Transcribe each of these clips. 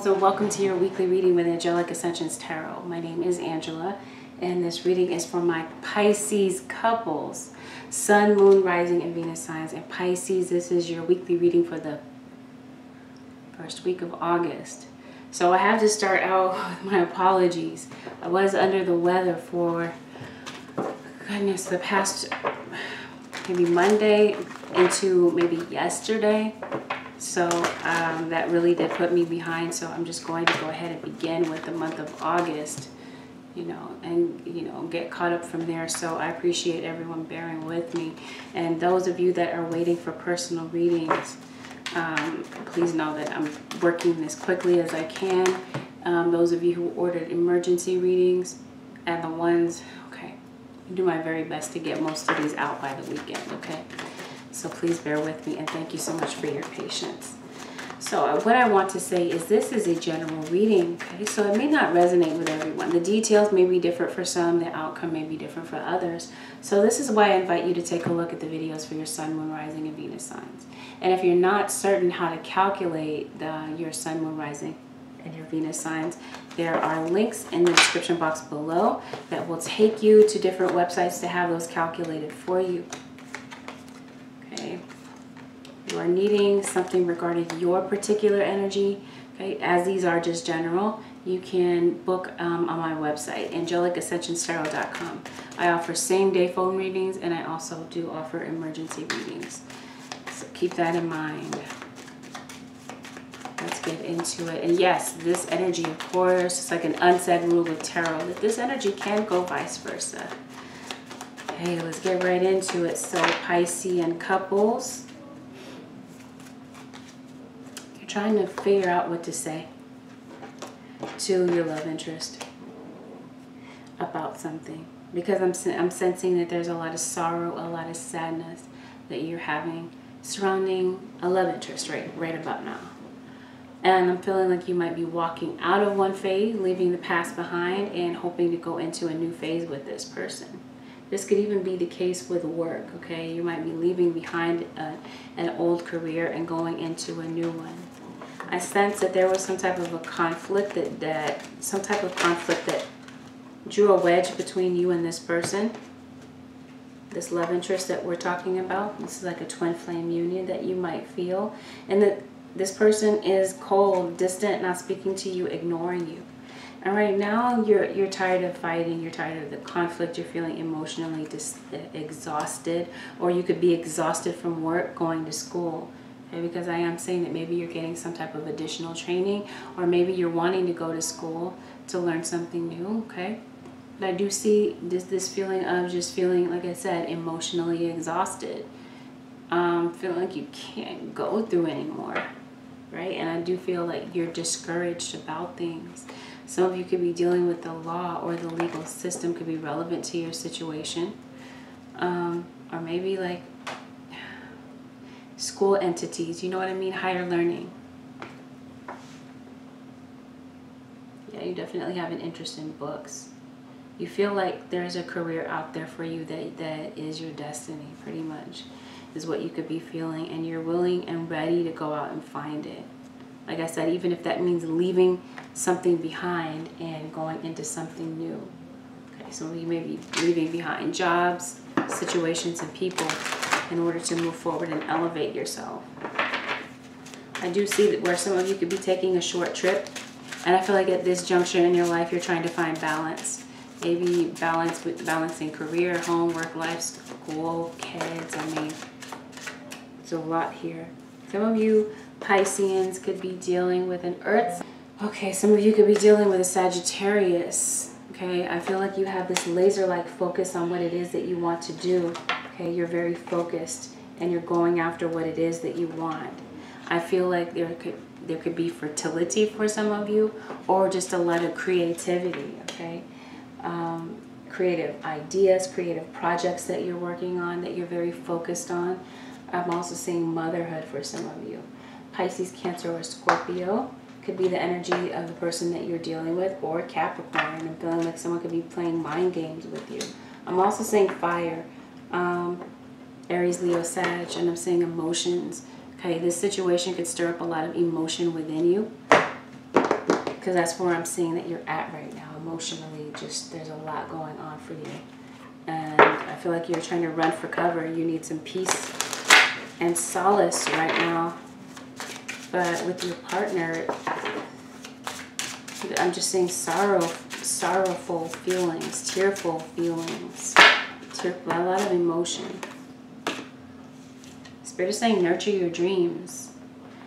So welcome to your weekly reading with Angelic Ascensions Tarot. My name is Angela, and this reading is for my Pisces couples, Sun, Moon, Rising, and Venus signs. And Pisces, this is your weekly reading for the first week of August. So I have to start out with my apologies. I was under the weather for, goodness, the past maybe Monday into maybe yesterday. So that really did put me behind. So I'm just going to go ahead and begin with the month of August, and get caught up from there. So I appreciate everyone bearing with me. And those of you that are waiting for personal readings, please know that I'm working this quickly as I can. Those of you who ordered emergency readings and the ones, okay, I do my very best to get most of these out by the weekend, okay? So please bear with me, and thank you so much for your patience. So what I want to say is this is a general reading, okay? So it may not resonate with everyone. The details may be different for some. The outcome may be different for others. So this is why I invite you to take a look at the videos for your Sun, Moon, Rising, and Venus signs. And if you're not certain how to calculate your Sun, Moon, Rising, and your Venus signs, there are links in the description box below that will take you to different websites to have those calculated for you. Okay, you are needing something regarding your particular energy, okay, as these are just general, you can book on my website, AngelicAscensionsTarot.com. I offer same-day phone readings, and I also do offer emergency readings. So keep that in mind. Let's get into it. And yes, this energy, of course, it's like an unsaid rule with tarot, that this energy can go vice versa. Okay, let's get right into it. So Piscean couples, you're trying to figure out what to say to your love interest about something, because I'm sensing that there's a lot of sorrow, a lot of sadness that you're having surrounding a love interest right about now. And I'm feeling like you might be walking out of one phase, leaving the past behind, and hoping to go into a new phase with this person. This could even be the case with work, okay? You might be leaving behind an old career and going into a new one. I sense that there was some type of a conflict that drew a wedge between you and this person. This love interest that we're talking about. This is like a twin flame union that you might feel. And that this person is cold, distant, not speaking to you, ignoring you. And right now, you're tired of fighting, you're tired of the conflict, you're feeling emotionally exhausted, or you could be exhausted from work, going to school. Okay? Because I am saying that maybe you're getting some type of additional training, or maybe you're wanting to go to school to learn something new, okay? But I do see this feeling of just feeling, like I said, emotionally exhausted. Feeling like you can't go through anymore, right? And I do feel like you're discouraged about things. Some of you could be dealing with the law, or the legal system could be relevant to your situation. Or maybe like school entities, you know what I mean? Higher learning. Yeah, you definitely have an interest in books. You feel like there's a career out there for you that is your destiny, pretty much, is what you could be feeling. And you're willing and ready to go out and find it. Like I said, even if that means leaving something behind and going into something new. Okay, so you may be leaving behind jobs, situations, and people in order to move forward and elevate yourself. I do see that where some of you could be taking a short trip, and I feel like at this juncture in your life, you're trying to find balance. Maybe balance with balancing career, home, work, life, school, kids. I mean, it's a lot here. Some of you Pisceans could be dealing with an Earth. Okay, some of you could be dealing with a Sagittarius. Okay, I feel like you have this laser-like focus on what it is that you want to do. Okay, you're very focused and you're going after what it is that you want. I feel like there could be fertility for some of you, or just a lot of creativity, okay? Creative ideas, creative projects that you're working on, that you're very focused on. I'm also seeing motherhood for some of you. Pisces, Cancer, or Scorpio could be the energy of the person that you're dealing with, or Capricorn. I'm feeling like someone could be playing mind games with you. I'm also seeing fire, Aries, Leo, Sag, and I'm seeing emotions. Okay, this situation could stir up a lot of emotion within you. because that's where I'm seeing that you're at right now emotionally. Just there's a lot going on for you, and I feel like you're trying to run for cover. You need some peace and solace right now. But with your partner, I'm just seeing sorrowful feelings, tearful feelings, a lot of emotion. Spirit is saying nurture your dreams.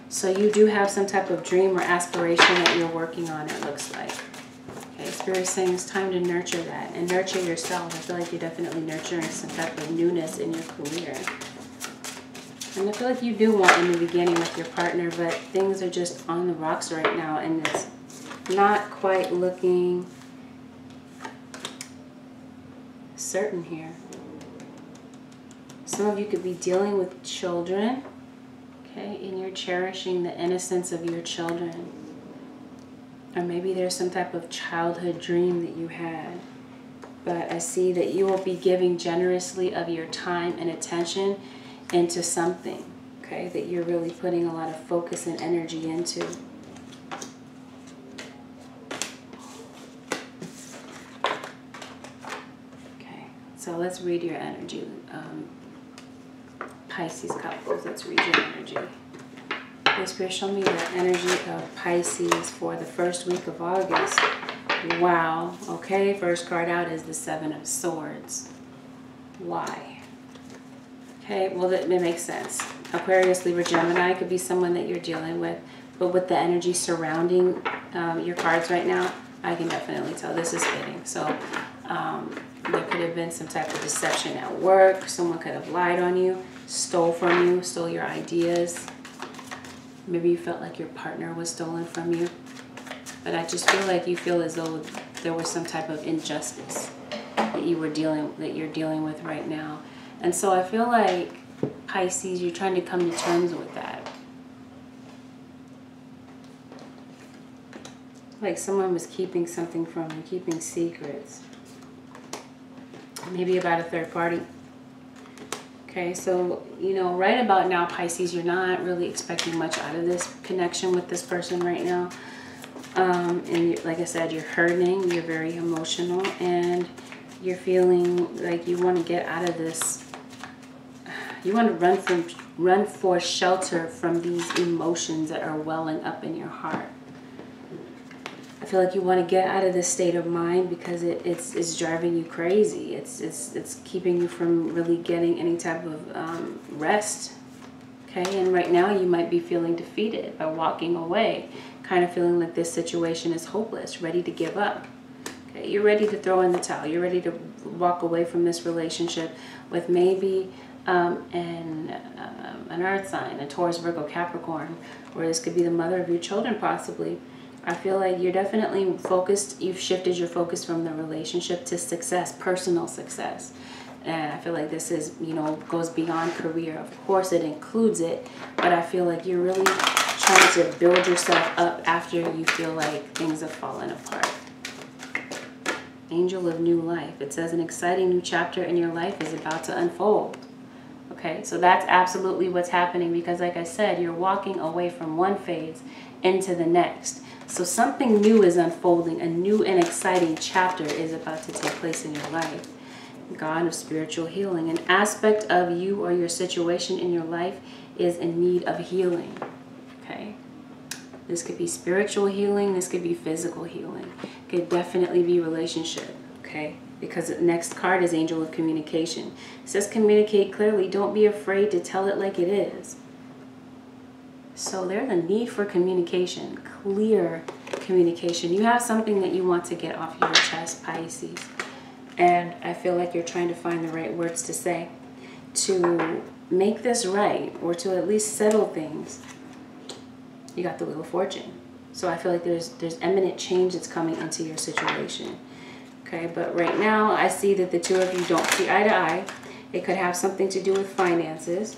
So you do have some type of dream or aspiration that you're working on, it looks like. Okay, Spirit is saying it's time to nurture that and nurture yourself. I feel like you're definitely nurturing some type of newness in your career. And I feel like you do want in the beginning with your partner, but things are just on the rocks right now, and it's not quite looking certain here. Some of you could be dealing with children, okay, and you're cherishing the innocence of your children. Or maybe there's some type of childhood dream that you had. But I see that you will be giving generously of your time and attention into something, okay, that you're really putting a lot of focus and energy into. Okay, so let's read your energy. Pisces couples, let's read your energy. Okay, Spirit, show me the energy of Pisces for the first week of August. Wow, okay, first card out is the Seven of Swords. Why? Okay, well, that makes sense. Aquarius, Libra, Gemini could be someone that you're dealing with. But with the energy surrounding your cards right now, I can definitely tell this is fitting. So there could have been some type of deception at work. Someone could have lied on you, stole from you, stole your ideas. Maybe you felt like your partner was stolen from you. But I just feel like you feel as though there was some type of injustice that you're dealing with right now. And so I feel like, Pisces, you're trying to come to terms with that. Like someone was keeping something from you, keeping secrets. Maybe about a third party. Okay, so, you know, right about now, Pisces, you're not really expecting much out of this connection with this person right now. And like I said, you're hurting, you're very emotional, and you're feeling like you want to get out of this. You want to run for shelter from these emotions that are welling up in your heart. I feel like you want to get out of this state of mind because it's driving you crazy. It's keeping you from really getting any type of rest. Okay, and right now you might be feeling defeated by walking away, kind of feeling like this situation is hopeless, ready to give up. Okay, you're ready to throw in the towel. You're ready to walk away from this relationship with maybe an earth sign, a Taurus, Virgo, Capricorn, or this could be the mother of your children possibly. I feel like you're definitely focused. You've shifted your focus from the relationship to success, personal success. And I feel like this is, you know, goes beyond career. Of course it includes it, but I feel like you're really trying to build yourself up after you feel like things have fallen apart. Angel of new life. It says an exciting new chapter in your life is about to unfold. Okay, so that's absolutely what's happening because like I said, you're walking away from one phase into the next. So something new is unfolding. A new and exciting chapter is about to take place in your life. God of spiritual healing. An aspect of you or your situation in your life is in need of healing. Okay, this could be spiritual healing. This could be physical healing. It could definitely be relationship. Okay, because the next card is Angel of Communication. It says communicate clearly. Don't be afraid to tell it like it is. So there's a need for communication, clear communication. You have something that you want to get off your chest, Pisces. And I feel like you're trying to find the right words to say to make this right or to at least settle things. You got the Wheel of Fortune. So I feel like there's imminent change that's coming into your situation. Okay, but right now I see that the two of you don't see eye to eye. It could have something to do with finances.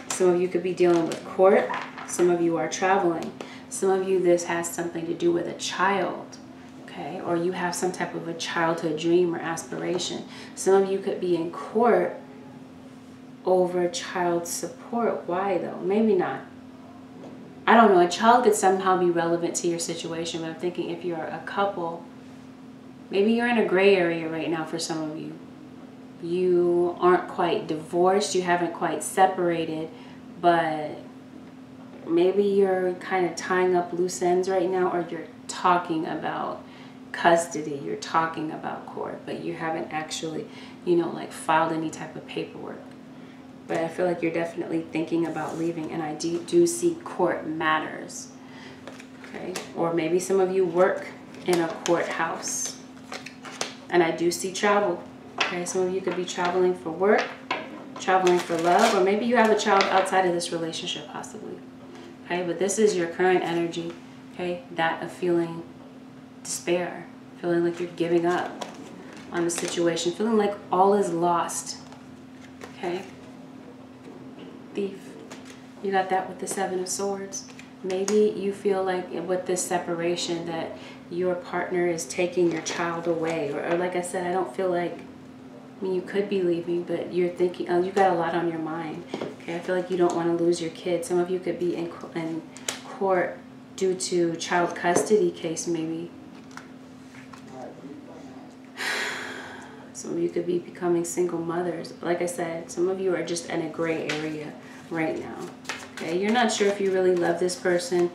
Some of you could be dealing with court. Some of you are traveling. Some of you, this has something to do with a child. Okay, or you have some type of a childhood dream or aspiration. Some of you could be in court over child support. Why though? Maybe not. I don't know, a child could somehow be relevant to your situation, but I'm thinking if you're a couple, maybe you're in a gray area right now for some of you. You aren't quite divorced, you haven't quite separated, but maybe you're kind of tying up loose ends right now, or you're talking about custody, you're talking about court, but you haven't actually, you know, like filed any type of paperwork. But I feel like you're definitely thinking about leaving, and I do see court matters. Okay, or maybe some of you work in a courthouse, and I do see travel. Okay, some of you could be traveling for work, traveling for love, or maybe you have a child outside of this relationship possibly. Okay, but this is your current energy, okay, that of feeling despair, feeling like you're giving up on the situation, feeling like all is lost. Okay, Thief, you got that with the Seven of Swords. Maybe you feel like with this separation that your partner is taking your child away, or like I said, I don't feel like, I mean, you could be leaving, but you're thinking, oh, you got a lot on your mind. Okay, I feel like you don't want to lose your kid. Some of you could be in court due to child custody case, maybe. Some of you could be becoming single mothers. Like I said, some of you are just in a gray area right now. Okay, you're not sure if you really love this person.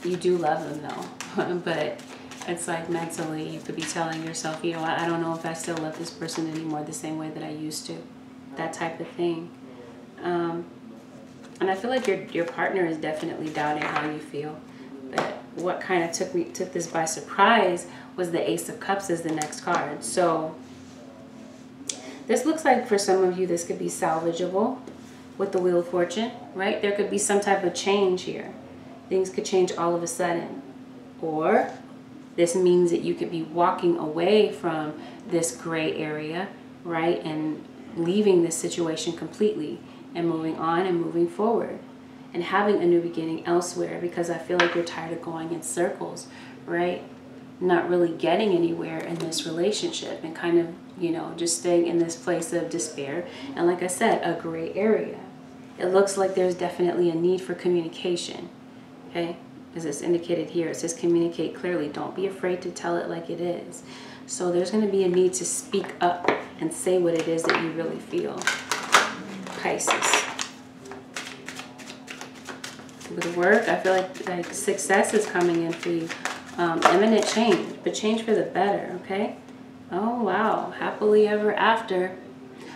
You do love them though, but it's like mentally you could be telling yourself, you know, I don't know if I still love this person anymore the same way that I used to. That type of thing. And I feel like your partner is definitely doubting how you feel. But what kind of took this by surprise was the Ace of Cups as the next card. So this looks like for some of you this could be salvageable with the Wheel of Fortune, right? There could be some type of change here. Things could change all of a sudden. Or this means that you could be walking away from this gray area, right? And leaving this situation completely and moving on and moving forward and having a new beginning elsewhere, because I feel like you're tired of going in circles, right? Not really getting anywhere in this relationship and kind of, you know, just staying in this place of despair. And like I said, a gray area. It looks like there's definitely a need for communication, okay? As it's indicated here, it says communicate clearly. Don't be afraid to tell it like it is. So there's going to be a need to speak up and say what it is that you really feel. Pisces. With work, I feel like success is coming in for you. Imminent change, but change for the better, okay? Oh, wow. Happily ever after.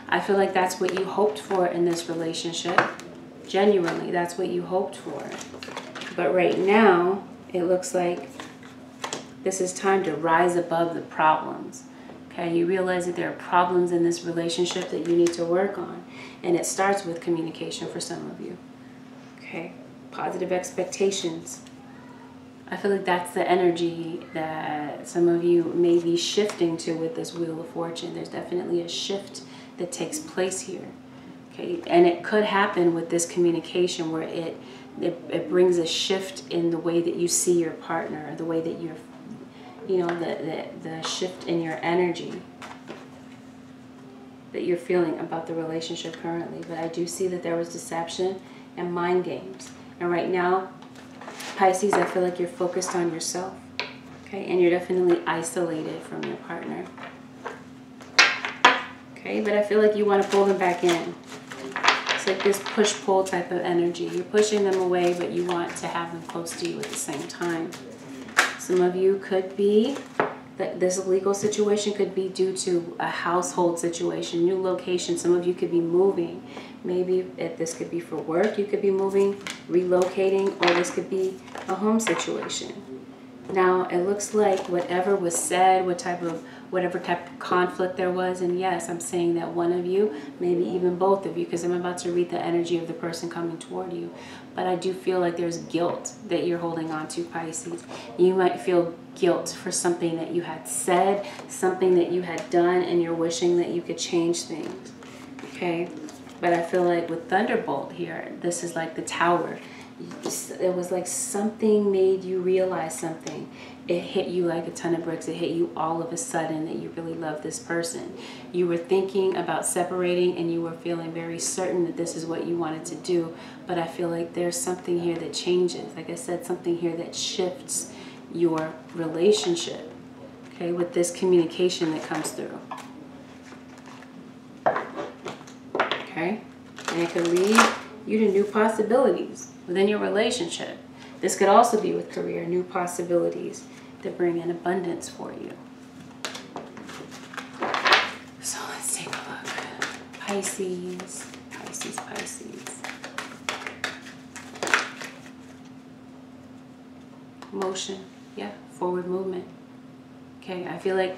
I feel like that's what you hoped for in this relationship. Genuinely, that's what you hoped for. But right now, it looks like this is time to rise above the problems. Okay, you realize that there are problems in this relationship that you need to work on. And it starts with communication for some of you. Okay, positive expectations. I feel like that's the energy that some of you may be shifting to with this Wheel of Fortune. There's definitely a shift that takes place here. Okay, and it could happen with this communication where it brings a shift in the way that you see your partner, the way that you're, you know, the shift in your energy that you're feeling about the relationship currently. But I do see that there was deception and mind games. And right now, Pisces, I feel like you're focused on yourself, okay? And you're definitely isolated from your partner, okay? But I feel like you want to pull them back in. It's like this push-pull type of energy. You're pushing them away, but you want to have them close to you at the same time. Some of you could be, this legal situation could be due to a household situation, new location. Some of you could be moving. Maybe if this could be for work, you could be moving, relocating, or this could be a home situation. Now, it looks like whatever was said, whatever type of conflict there was, and yes, I'm saying that one of you, maybe even both of you, because I'm about to read the energy of the person coming toward you. But I do feel like there's guilt that you're holding on to, Pisces. You might feel guilt for something that you had said, something that you had done, and you're wishing that you could change things, okay? But I feel like with Thunderbolt here, this is like the Tower. it was like something made you realize something. It hit you like a ton of bricks. It hit you all of a sudden that you really love this person. You were thinking about separating and you were feeling very certain that this is what you wanted to do. But I feel like there's something here that changes. Like I said, something here that shifts your relationship, okay, with this communication that comes through. Okay? And it could lead you to new possibilities within your relationship. This could also be with career, new possibilities that bring in abundance for you. So let's take a look. Pisces, Pisces, Pisces. Motion, yeah, forward movement. Okay, I feel like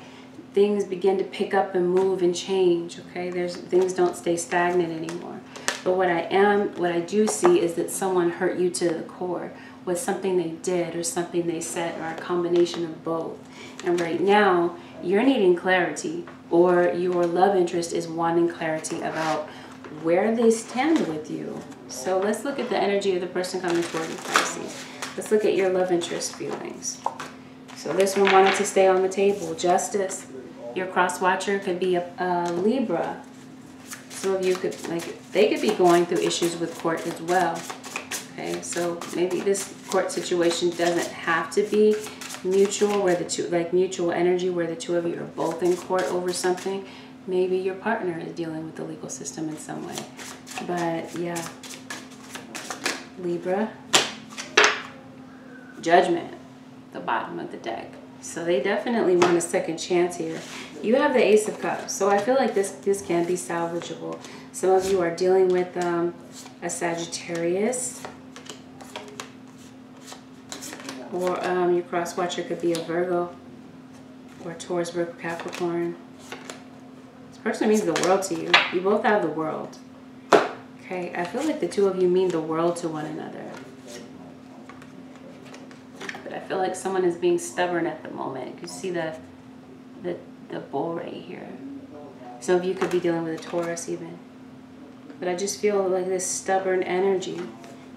things begin to pick up and move and change, okay? Things don't stay stagnant anymore. But what I do see is that someone hurt you to the core with something they did or something they said or a combination of both. And right now, you're needing clarity, or your love interest is wanting clarity about where they stand with you. So let's look at the energy of the person coming toward you, Pisces. Let's look at your love interest feelings. So this one wanted to stay on the table. Justice. Your cross watcher could be a Libra. Some of you could, they could be going through issues with court as well. Okay, so maybe this court situation doesn't have to be mutual, where the two, mutual energy, where the two of you are both in court over something. Maybe your partner is dealing with the legal system in some way. But yeah, Libra. Judgment, the bottom of the deck. So they definitely want a second chance here. You have the Ace of Cups, so I feel like this can be salvageable. Some of you are dealing with a Sagittarius, or your cross watcher could be a Virgo, or Taurus, Virgo, Capricorn. This person means the world to you. You both have the world. Okay, I feel like the two of you mean the world to one another. I feel like someone is being stubborn at the moment. You see the bull right here. Some of you could be dealing with a Taurus even. But I just feel like this stubborn energy.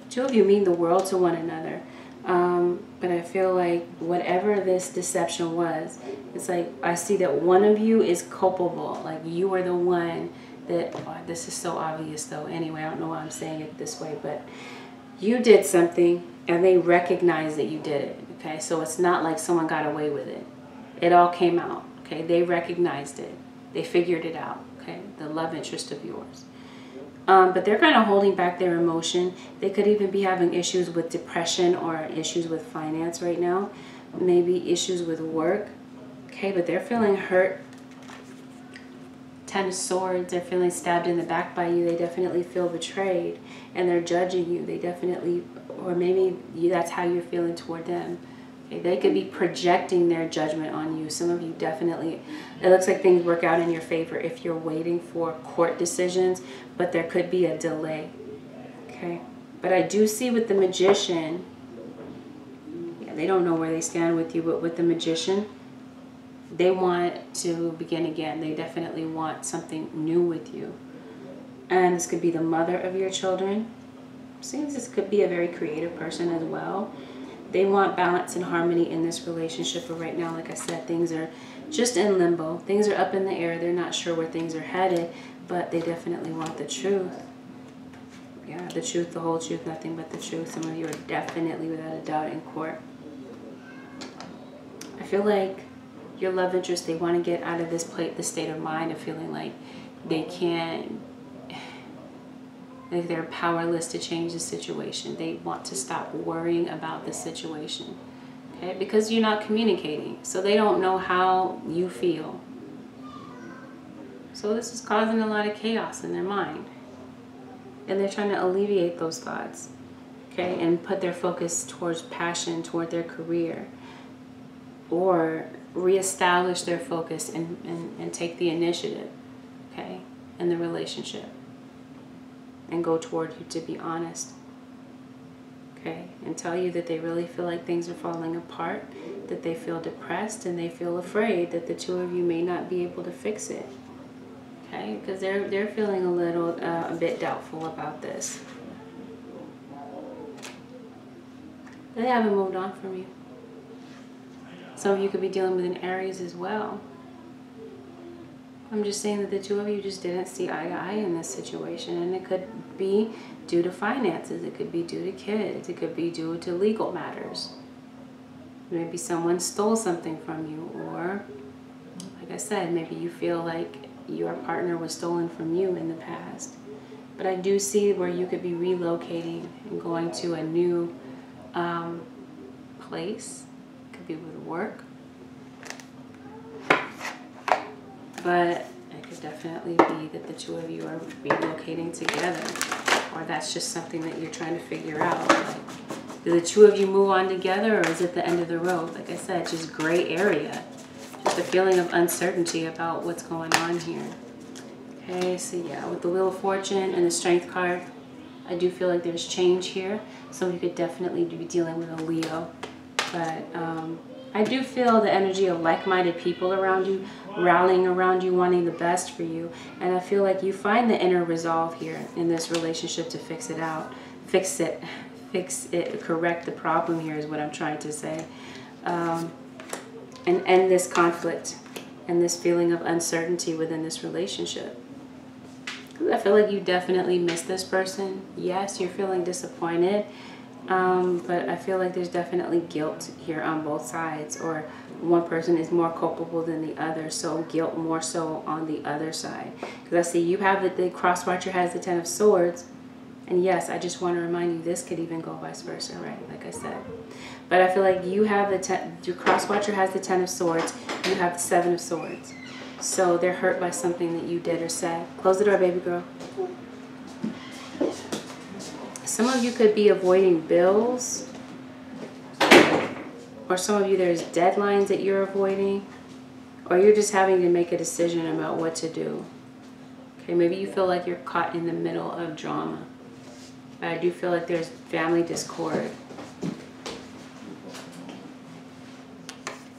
Two of you mean the world to one another. But I feel like whatever this deception was, it's like I see that one of you is culpable. Like you are the one that, oh, this is so obvious though. Anyway, I don't know why I'm saying it this way, but you did something and they recognize that you did it. Okay, so it's not like someone got away with it. It all came out. Okay, they recognized it. They figured it out. Okay, the love interest of yours. But they're kind of holding back their emotion. They could even be having issues with depression or issues with finance right now. Maybe issues with work. Okay, but they're feeling hurt. Ten of Swords, they're feeling stabbed in the back by you. They definitely feel betrayed and they're judging you. They definitely, or maybe that's how you're feeling toward them. Okay, they could be projecting their judgment on you. Some of you definitely, it looks like things work out in your favor if you're waiting for court decisions, but there could be a delay. Okay, but I do see with the Magician, yeah, they don't know where they stand with you, but with the Magician, they want to begin again. They definitely want something new with you. And this could be the mother of your children. Seems this could be a very creative person as well. They want balance and harmony in this relationship. But right now, like I said, things are just in limbo. Things are up in the air. They're not sure where things are headed. But they definitely want the truth. Yeah, the truth, the whole truth, nothing but the truth. Some of you are definitely, without a doubt, in court. I feel like your love interest, they want to get out of this state of mind of feeling like they can't, like they're powerless to change the situation. They want to stop worrying about the situation, okay? Because you're not communicating, so they don't know how you feel. So this is causing a lot of chaos in their mind, and they're trying to alleviate those thoughts, okay? And put their focus towards passion, toward their career, or reestablish their focus and take the initiative, okay, in the relationship, and go toward you to be honest, okay, and tell you that they really feel like things are falling apart, that they feel depressed, and they feel afraid that the two of you may not be able to fix it, okay, because they're feeling a bit doubtful about this. They haven't moved on from you. Some of you could be dealing with an Aries as well. I'm just saying that the two of you just didn't see eye to eye in this situation. And it could be due to finances. It could be due to kids. It could be due to legal matters. Maybe someone stole something from you. Or, like I said, maybe you feel like your partner was stolen from you in the past. But I do see where you could be relocating and going to a new place. Could be with work. But it could definitely be that the two of you are relocating together. Or that's just something that you're trying to figure out. Like, do the two of you move on together, or is it the end of the road? Like I said, just gray area. Just a feeling of uncertainty about what's going on here. Okay, so yeah, with the Wheel of Fortune and the Strength card, I do feel like there's change here. So you could definitely be dealing with a Leo. But I do feel the energy of like-minded people around you, rallying around you, wanting the best for you. And I feel like you find the inner resolve here in this relationship to fix it out. Fix it, correct the problem here is what I'm trying to say. And end this conflict and this feeling of uncertainty within this relationship. I feel like you definitely miss this person. Yes, you're feeling disappointed. But I feel like there's definitely guilt here on both sides, or one person is more culpable than the other, so guilt more so on the other side. Because I see you have the cross watcher has the Ten of Swords, and yes, I just want to remind you this could even go vice versa, right? Like I said. But I feel like you have your cross watcher has the Ten of Swords, you have the Seven of Swords. So they're hurt by something that you did or said. Close the door, baby girl. Some of you could be avoiding bills, or some of you there's deadlines that you're avoiding, or you're just having to make a decision about what to do. Okay, maybe you feel like you're caught in the middle of drama. But I do feel like there's family discord.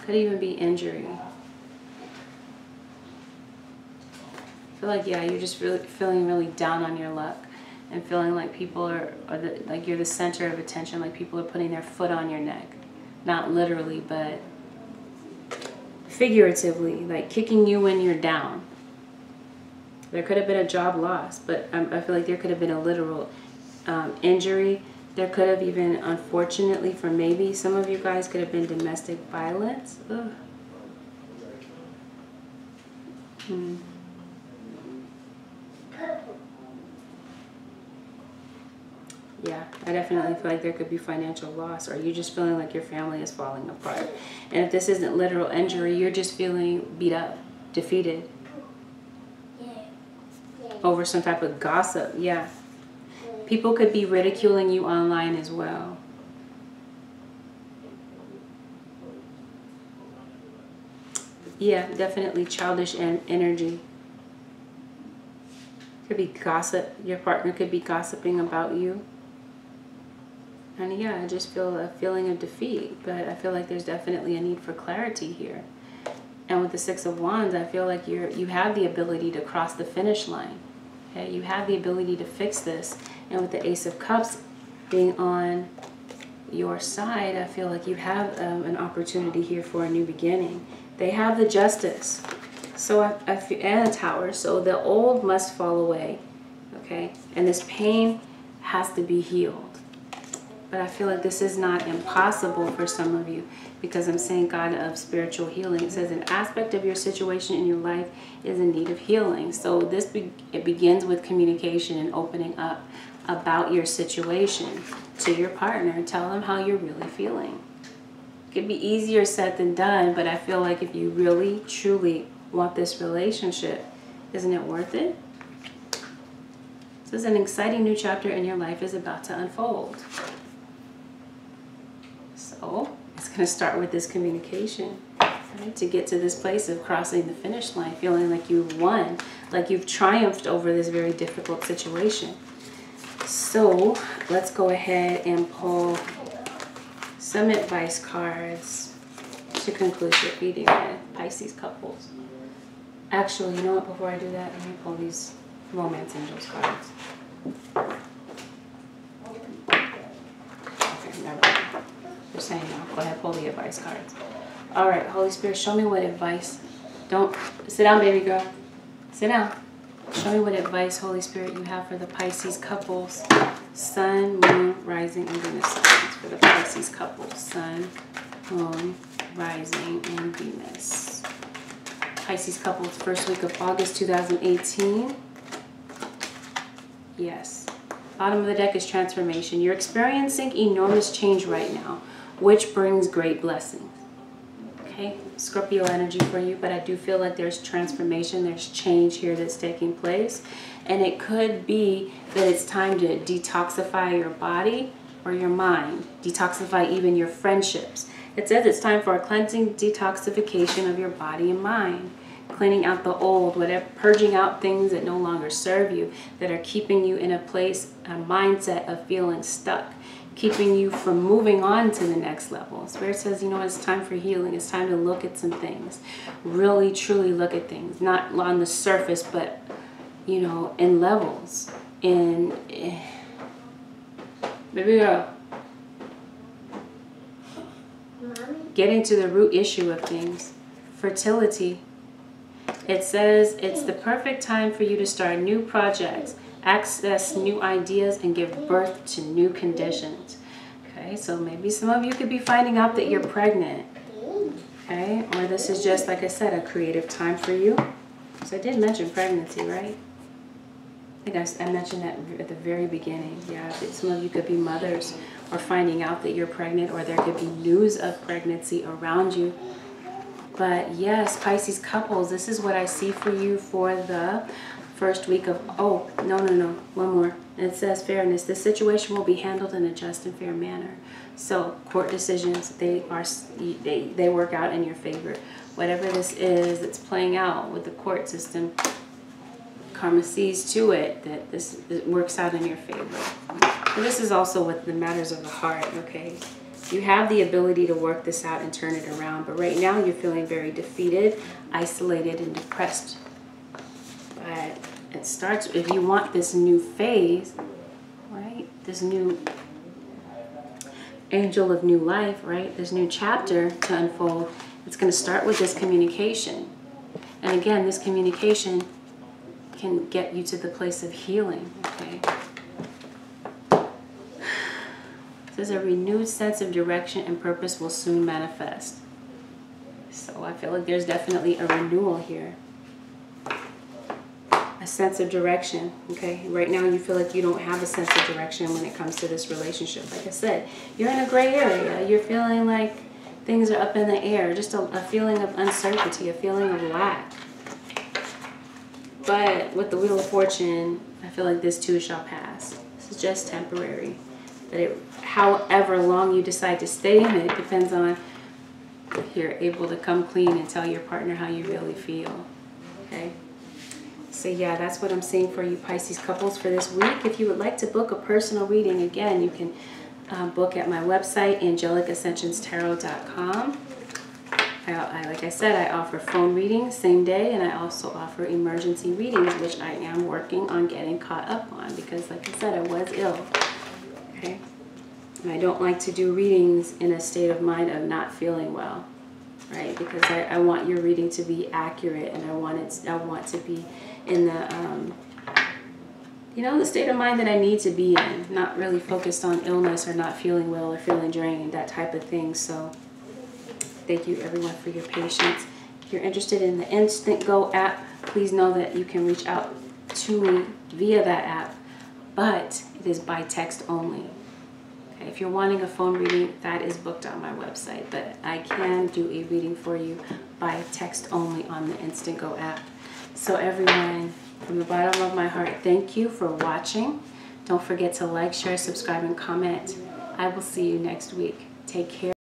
Could even be injury. I feel like, yeah, you're just really feeling really down on your luck. And feeling like people like you're the center of attention, like people are putting their foot on your neck. Not literally, but figuratively, like kicking you when you're down. There could have been a job loss, but I feel like there could have been a literal injury. There could have even, unfortunately for maybe some of you guys, could have been domestic violence. Ugh. Yeah, I definitely feel like there could be financial loss, or you just feeling like your family is falling apart. And if this isn't literal injury, you're just feeling beat up, defeated. Over some type of gossip, yeah. People could be ridiculing you online as well. Yeah, definitely childish energy. Could be gossip. Your partner could be gossiping about you. And yeah, I just feel a feeling of defeat, but I feel like there's definitely a need for clarity here. And with the Six of Wands, I feel like you have the ability to cross the finish line. Okay, you have the ability to fix this. And with the Ace of Cups being on your side, I feel like you have an opportunity here for a new beginning. They have the Justice, so and a Tower. So the old must fall away. Okay, and this pain has to be healed. But I feel like this is not impossible for some of you, because I'm saying God of spiritual healing. It says an aspect of your situation in your life is in need of healing. So it begins with communication and opening up about your situation to your partner. Tell them how you're really feeling. It could be easier said than done, but I feel like if you really, truly want this relationship, isn't it worth it? This is an exciting new chapter in your life is about to unfold. So it's going to start with this communication, right? To get to this place of crossing the finish line, feeling like you've won, like you've triumphed over this very difficult situation. So let's go ahead and pull some advice cards to conclude your reading with Pisces couples. Actually, you know what? Before I do that, let me pull these Romance Angels cards. Okay, never mind. Go ahead, pull the advice cards. All right, Holy Spirit, show me what advice. Don't sit down, baby girl. Sit down. Show me what advice, Holy Spirit, you have for the Pisces couples. Sun, Moon, Rising, and Venus signs for the Pisces couples. Sun, Moon, Rising, and Venus. Pisces couples, first week of August 2018. Yes. Bottom of the deck is transformation. You're experiencing enormous change right now, which brings great blessings. Okay, Scorpio energy for you, but I do feel like there's transformation, there's change here that's taking place. And it could be that it's time to detoxify your body or your mind, detoxify even your friendships. It says it's time for a cleansing detoxification of your body and mind. Cleaning out the old, whatever, purging out things that no longer serve you, that are keeping you in a place, a mindset of feeling stuck, keeping you from moving on to the next level. Spirit says, you know, it's time for healing. It's time to look at some things. Really, truly look at things. Not on the surface, but, you know, in levels. Baby girl. Getting to the root issue of things. Fertility. It says it's the perfect time for you to start new projects, access new ideas, and give birth to new conditions. Okay, so maybe some of you could be finding out that you're pregnant. Okay, or this is just, like I said, a creative time for you. So I did mention pregnancy, right? I think I mentioned that at the very beginning. Yeah, some of you could be mothers or finding out that you're pregnant, or there could be news of pregnancy around you. But yes, Pisces couples, this is what I see for you for the first week of, oh, no, one more. It says fairness. This situation will be handled in a just and fair manner. So court decisions, they work out in your favor. Whatever this is that's playing out with the court system, karma sees to it that this works out in your favor. But this is also with the matters of the heart, okay? You have the ability to work this out and turn it around, but right now you're feeling very defeated, isolated, and depressed. But it starts, if you want this new phase, right? This new angel of new life, right? This new chapter to unfold, it's going to start with this communication. And again, this communication can get you to the place of healing, okay? There's a renewed sense of direction and purpose will soon manifest. So I feel like there's definitely a renewal here. A sense of direction, okay? Right now you feel like you don't have a sense of direction when it comes to this relationship. Like I said, you're in a gray area. You're feeling like things are up in the air. Just a feeling of uncertainty, a feeling of lack. But with the Wheel of Fortune, I feel like this too shall pass. This is just temporary. But however long you decide to stay in it depends on if you're able to come clean and tell your partner how you really feel. Okay? So yeah, that's what I'm seeing for you Pisces couples for this week. If you would like to book a personal reading, again, you can book at my website, AngelicAscensionsTarot.com. Like I said, I offer phone readings same day, and I also offer emergency readings, which I am working on getting caught up on because, like I said, I was ill. Okay? And I don't like to do readings in a state of mind of not feeling well, right? Because I want your reading to be accurate, and I want to be in the the state of mind that I need to be in, not really focused on illness or not feeling well or feeling drained, that type of thing. So thank you everyone for your patience. If you're interested in the Instant Go app, please know that you can reach out to me via that app, but it is by text only. Okay, if you're wanting a phone reading, that is booked on my website, but I can do a reading for you by text only on the Instant Go app. So everyone, from the bottom of my heart, thank you for watching. Don't forget to like, share, subscribe, and comment. I will see you next week. Take care.